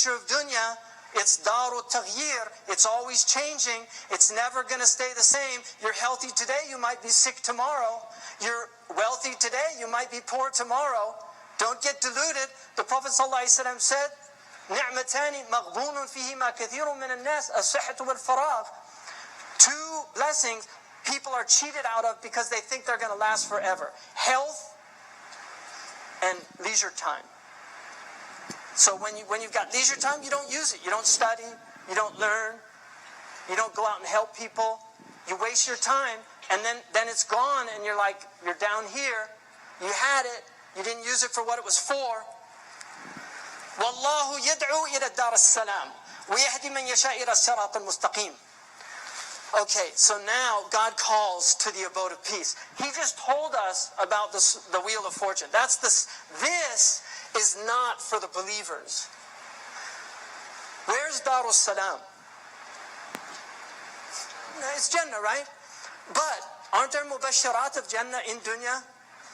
of dunya, it's daru taghyir. It's always changing. It's never going to stay the same. You're healthy today, you might be sick tomorrow. You're wealthy today, you might be poor tomorrow. Don't get deluded. The Prophet ﷺ said, نعمتان مغبون فيهما كثير من الناس الصحة والفراغ. Two blessings people are cheated out of because they think they're going to last forever. Health and leisure time. So when you've got leisure time, you don't use it. You don't study. You don't learn. You don't go out and help people. You waste your time, and then it's gone, and you're down here. You had it. You didn't use it for what it was for. وَاللَّهُ يَدْعُو إِلَى الدَّارِ السَّلَامِ وَيَهْدِي مَنْ يَشَاءُ إِلَى الصِّرَاطِ الْمُسْتَقِيمِ. Okay, so now God calls to the abode of peace. He just told us about the wheel of fortune. This is not for the believers. Where's Darus Salam? It's Jannah, right? But aren't there mubasharat of Jannah in dunya?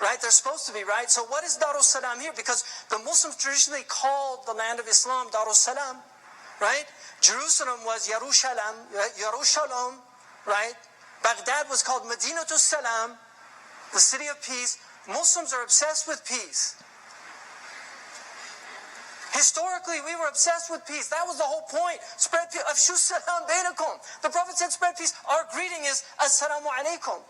Right? They're supposed to be, right? So what is Darus Salam here? Because the Muslims traditionally called the land of Islam Darus Salam, right? Jerusalem was Yerushalayim, right? Baghdad was called Madinatus Salam, the city of peace. Muslims are obsessed with peace. Historically, we were obsessed with peace. That was the whole point. Spread peace. Afshu salam bainakum. The Prophet said, spread peace. Our greeting is Assalamu alaikum.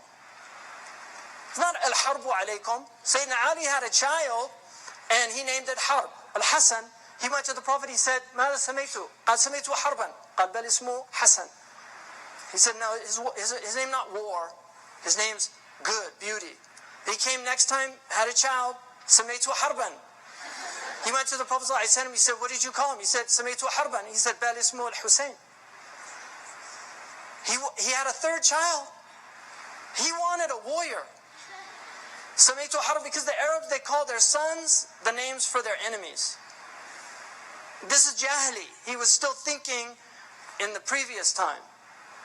It's not Al-Harbu alaikum. Sayyidina Ali had a child, and he named it Harb, Al-Hasan. He went to the Prophet, he said, ماذا سميته؟ قال سميته حربا. قال بل اسمه حسن. He said, no, his name not war. His name's good, beauty. He came next time, had a child, سميته حربا. He went to the Prophet ﷺ, he said, what did you call him? He said, سميته حربا. He said, بل اسمه الحسين. He had a third child. He wanted a warrior. سميته حرب, because the Arabs, they call their sons the names for their enemies. This is Jahili. He was still thinking in the previous time.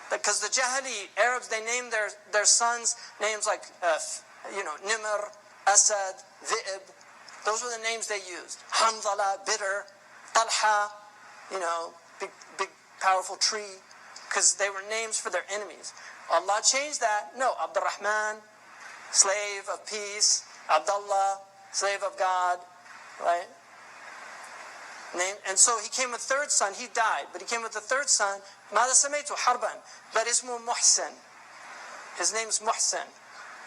Because the Jahili Arabs, they named their sons names like, Nimr, Asad, Dhi'ib. Those were the names they used. Hamzala, bitter, Talha, big powerful tree. Because they were names for their enemies. Allah changed that. No, Abdurrahman, slave of peace. Abdullah, slave of God. Right? And so he came with a third son. He died, but he came with a third son. ماذا سميته حربا but اسمه محسن. His name's Muhsin.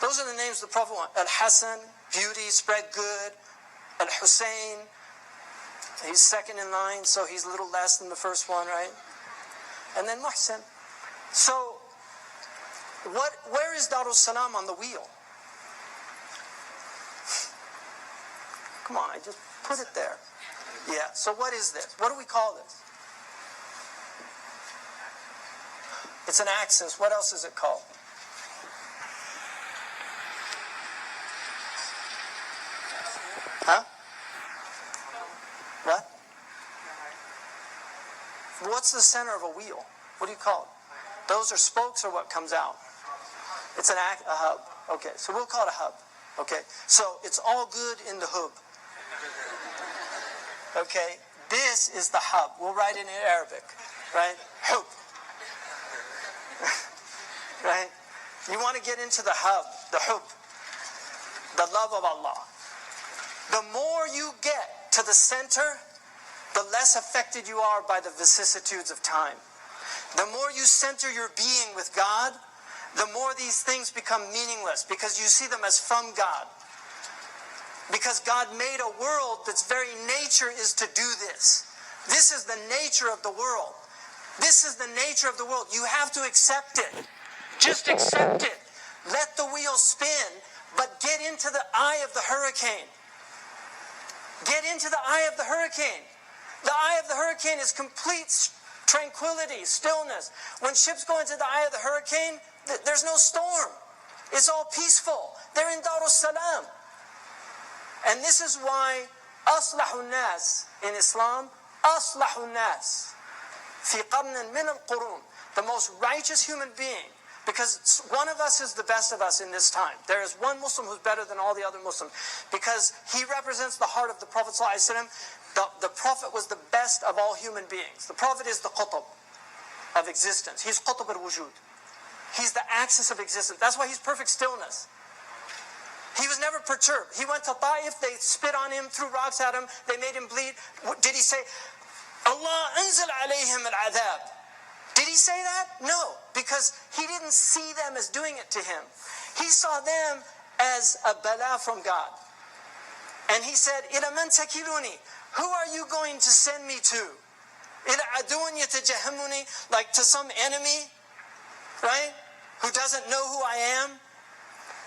Those are the names the Prophet wanted. Al-Hasan, beauty, spread good. Al-Hussein, he's second in line, so he's a little less than the first one, right? And then Muhsin. So, where is Darus Salam on the wheel? Come on, I just put it there. Yeah, so what is this? What do we call this? It's an axis. What else is it called? Huh? What? What's the center of a wheel? What do you call it? Those are spokes or what comes out? It's a hub. Okay, so we'll call it a hub. Okay, so it's all good in the hub. Okay, this is the hub. We'll write it in Arabic, right? Hub. Right? You want to get into the hub, the hub, the love of Allah. The more you get to the center, the less affected you are by the vicissitudes of time. The more you center your being with God, the more these things become meaningless because you see them as from God. Because God made a world that's very nature is to do this. This is the nature of the world. This is the nature of the world. You have to accept it. Just accept it. Let the wheel spin, but get into the eye of the hurricane. Get into the eye of the hurricane. The eye of the hurricane is complete tranquility, stillness. When ships go into the eye of the hurricane, there's no storm. It's all peaceful. They're in Darus Salam. And this is why Aslahun Nas in Islam, Aslahun Nas, fi qarnan min al-qurun, the most righteous human being, Because one of us is the best of us in this time. There is one Muslim who's better than all the other Muslims. Because he represents the heart of the Prophet ﷺ. The Prophet was the best of all human beings. The Prophet is the qutb of existence. He's qutb al-wujud. He's the axis of existence. That's why he's perfect stillness. He was never perturbed. He went to Ta'if, they spit on him, threw rocks at him, they made him bleed. Did he say, Allah anzal alayhim al-adhab? Did he say that? No, because he didn't see them as doing it to him. He saw them as a bala from God. And he said, إِلَى مَنْ تَكِلُونِي? Who are you going to send me to? إِلَى عَدُوٍ يَتَجَهَّمُنِي? Like to some enemy, right? Who doesn't know who I am?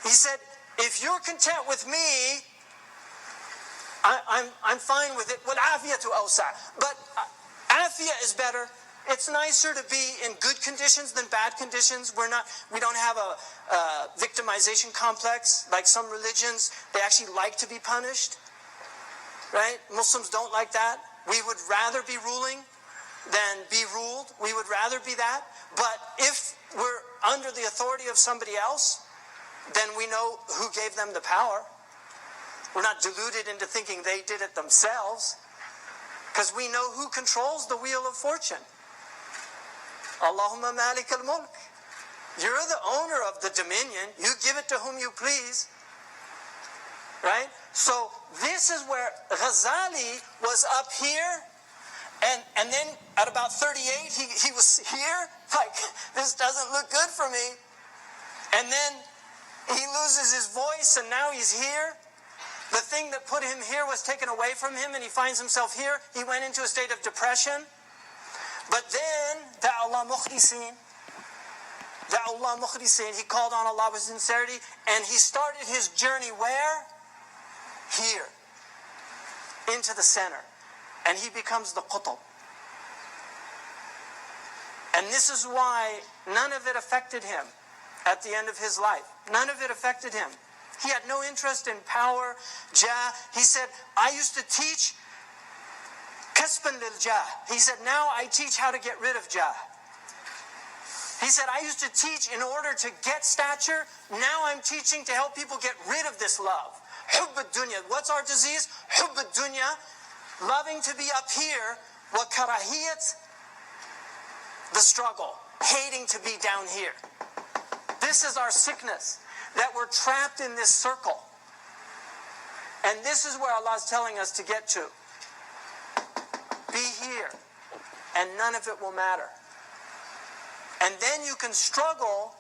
He said, if you're content with me, I'm fine with it. وَالْعَافِيَةُ أَوْسَعُ. But afiyah is better. It's nicer to be in good conditions than bad conditions. We don't have a victimization complex like some religions. They actually like to be punished, right? Muslims don't like that. We would rather be ruling than be ruled. We would rather be that. But if we're under the authority of somebody else, then we know who gave them the power. We're not deluded into thinking they did it themselves, because we know who controls the wheel of fortune. Allahumma malik al-mulk. You're the owner of the dominion. You give it to whom you please. Right? So this is where Ghazali was up here, and then at about 38 he was here. Like, this doesn't look good for me. And then he loses his voice, and now he's here. The thing that put him here was taken away from him, and he finds himself here. He went into a state of depression. But then, da'Allah mukhlisin, he called on Allah with sincerity, and he started his journey where? Here. Into the center. And he becomes the qutb. And this is why none of it affected him at the end of his life. None of it affected him. He had no interest in power, jah. He said, I used to teach kasban lil jah. He said, now I teach how to get rid of jah. He said, I used to teach in order to get stature. Now I'm teaching to help people get rid of this love. Hubb ad-dunya. What's our disease? Hubb ad-dunya. Loving to be up here. Wa karahiyat. The struggle. Hating to be down here. This is our sickness. That we're trapped in this circle. And this is where Allah is telling us to get to. Be here. And none of it will matter. And then you can struggle,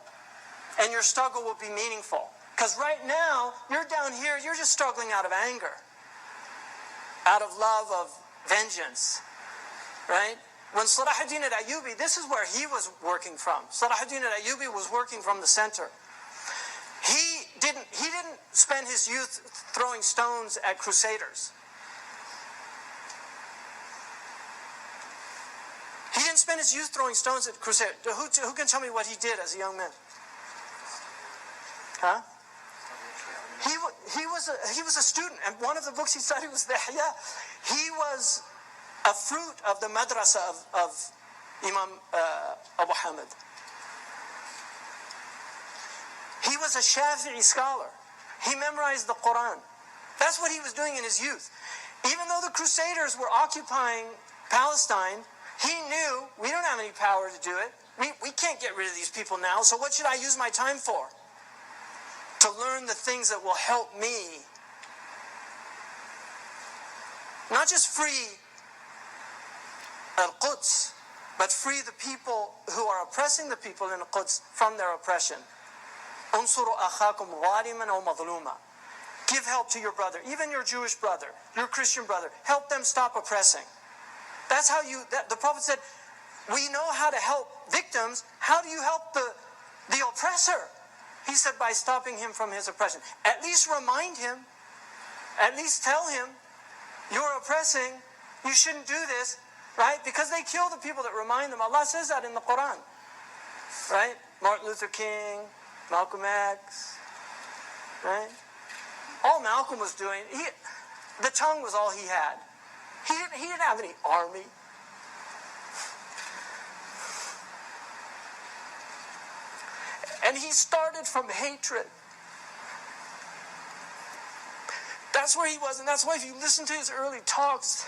and your struggle will be meaningful. Because right now, you're down here, you're just struggling out of anger. Out of love of vengeance. Right? When Salahuddin al-Ayyubi, this is where he was working from. Salahuddin al-Ayyubi was working from the center. He didn't spend his youth throwing stones at crusaders. He didn't spend his youth throwing stones at crusaders. Who can tell me what he did as a young man? Huh? He was a student, and one of the books he studied was the Ihya. He was a fruit of the madrasa of Imam Abu Hamid. He was a Shafi'i scholar. He memorized the Quran. That's what he was doing in his youth. Even though the Crusaders were occupying Palestine, he knew, we don't have any power to do it. We can't get rid of these people now, so what should I use my time for? To learn the things that will help me. Not just free Al-Quds, but free the people who are oppressing the people in Al-Quds from their oppression. Unsuru akhakum ghaliman aw madhluma. Give help to your brother, even your Jewish brother, your Christian brother. Help them stop oppressing. That's how the Prophet said, we know how to help victims. How do you help the oppressor? He said, by stopping him from his oppression. At least remind him. At least tell him, you're oppressing. You shouldn't do this. Right? Because they kill the people that remind them. Allah says that in the Quran. Right? Martin Luther King, Malcolm X. Right? All Malcolm was doing, the tongue was all he had. He didn't have any army. And he started from hatred. That's where he was, and that's why if you listen to his early talks,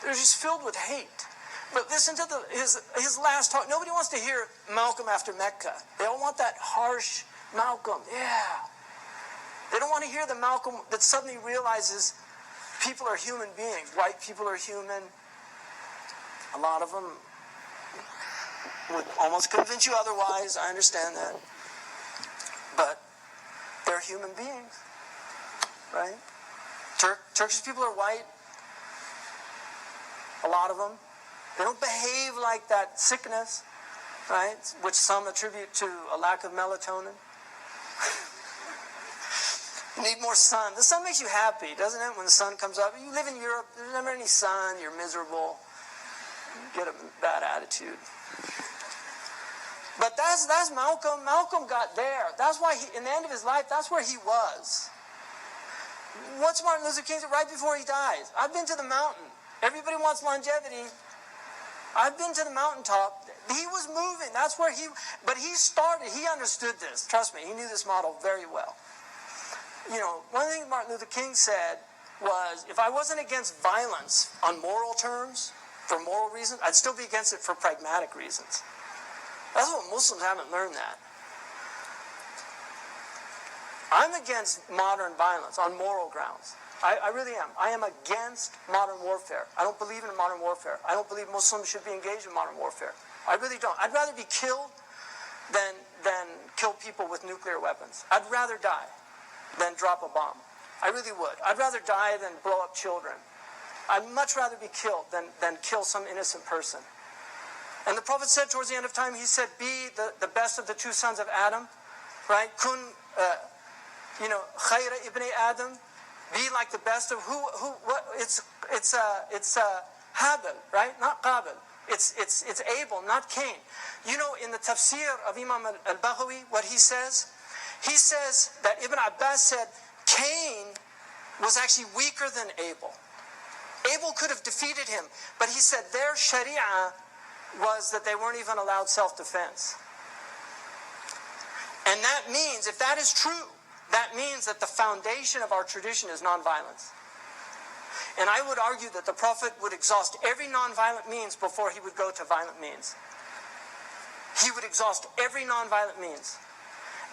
they're just filled with hate. But listen to his last talk. Nobody wants to hear Malcolm after Mecca. They all want that harsh Malcolm. Yeah. They don't want to hear the Malcolm that suddenly realizes people are human beings. White people are human. A lot of them would almost convince you otherwise. I understand that. But they're human beings. Right? Turkish people are white. A lot of them. They don't behave like that sickness, right? Which some attribute to a lack of melatonin. You need more sun. The sun makes you happy, doesn't it? When the sun comes up. You live in Europe, there's never any sun, you're miserable. You get a bad attitude. But that's Malcolm. Malcolm got there. That's why in the end of his life, that's where he was. What's Martin Luther King said right before he dies? I've been to the mountain. Everybody wants longevity. I've been to the mountaintop. He was moving. That's where but he started. He understood this. Trust me, he knew this model very well. You know, one thing Martin Luther King said was, if I wasn't against violence on moral terms, for moral reasons, I'd still be against it for pragmatic reasons. That's what Muslims haven't learned that. I'm against modern violence on moral grounds. I really am. I am against modern warfare. I don't believe in modern warfare. I don't believe Muslims should be engaged in modern warfare. I really don't. I'd rather be killed than kill people with nuclear weapons. I'd rather die than drop a bomb. I really would. I'd rather die than blow up children. I'd much rather be killed than kill some innocent person. And the Prophet said towards the end of time, he said, be the best of the two sons of Adam, right? Kun, khayra ibn Adam. Be like the best of what? It's Habil, right? Not Qabil. It's Abel, not Cain. You know, in the tafsir of Imam al-Baghawi, what he says? He says that Ibn Abbas said Cain was actually weaker than Abel. Abel could have defeated him, but he said their sharia was that they weren't even allowed self-defense. And that means, if that is true, that means that the foundation of our tradition is nonviolence. And I would argue that the Prophet would exhaust every nonviolent means before he would go to violent means. He would exhaust every nonviolent means.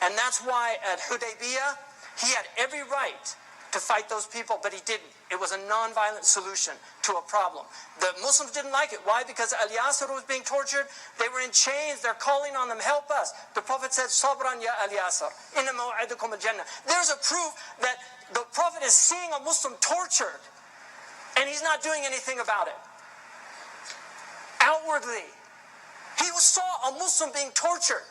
And that's why at Hudaybiyah, he had every right to fight those people, but he didn't. It was a nonviolent solution to a problem. The Muslims didn't like it. Why? Because Al-Yasir was being tortured. They were in chains. They're calling on them, help us. The Prophet said, Sabran ya Al-Yasir, inna maw'idukum al-Jannah. There's a proof that the Prophet is seeing a Muslim tortured, and he's not doing anything about it. Outwardly. He saw a Muslim being tortured,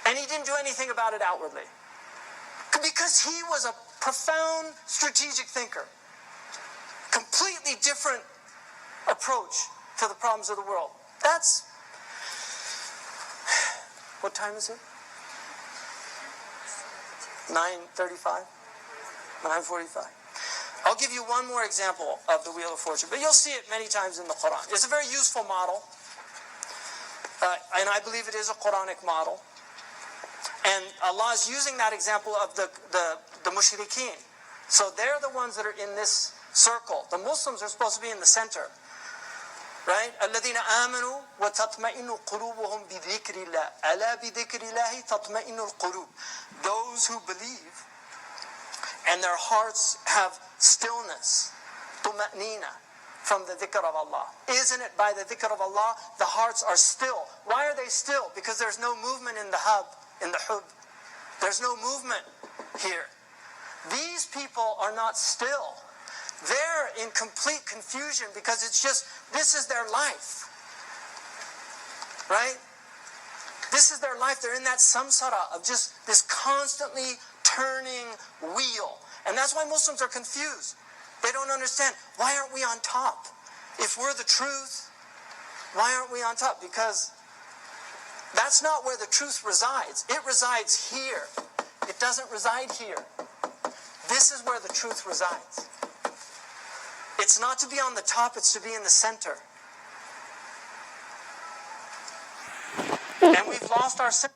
and he didn't do anything about it outwardly. Because he was a profound strategic thinker. Completely different approach to the problems of the world. That's... What time is it? 9:35? 9:45. I'll give you one more example of the Wheel of Fortune, but you'll see it many times in the Quran. It's a very useful model, and I believe it is a Quranic model. And Allah is using that example of the mushrikeen. So they're the ones that are in this circle. The Muslims are supposed to be in the center. Right? الَّذِينَ آمَنُوا وَتَطْمَئِنُّ قُلُوبُهُمْ بِذِكْرِ اللَّهِ أَلَا بِذِكْرِ اللَّهِ تَطْمَئِنُّ الْقُلُوبِ. Those who believe and their hearts have stillness, طُمَأْنِينَ, from the dhikr of Allah. Isn't it by the dhikr of Allah, the hearts are still? Why are they still? Because there's no movement in the hub. In the hub. There's no movement here. These people are not still. They're in complete confusion because it's just, this is their life. Right? This is their life. They're in that samsara of just this constantly turning wheel. And that's why Muslims are confused. They don't understand. Why aren't we on top? If we're the truth, why aren't we on top? Because that's not where the truth resides. It resides here. It doesn't reside here. This is where the truth resides. It's not to be on the top, it's to be in the center. And we've lost our sense.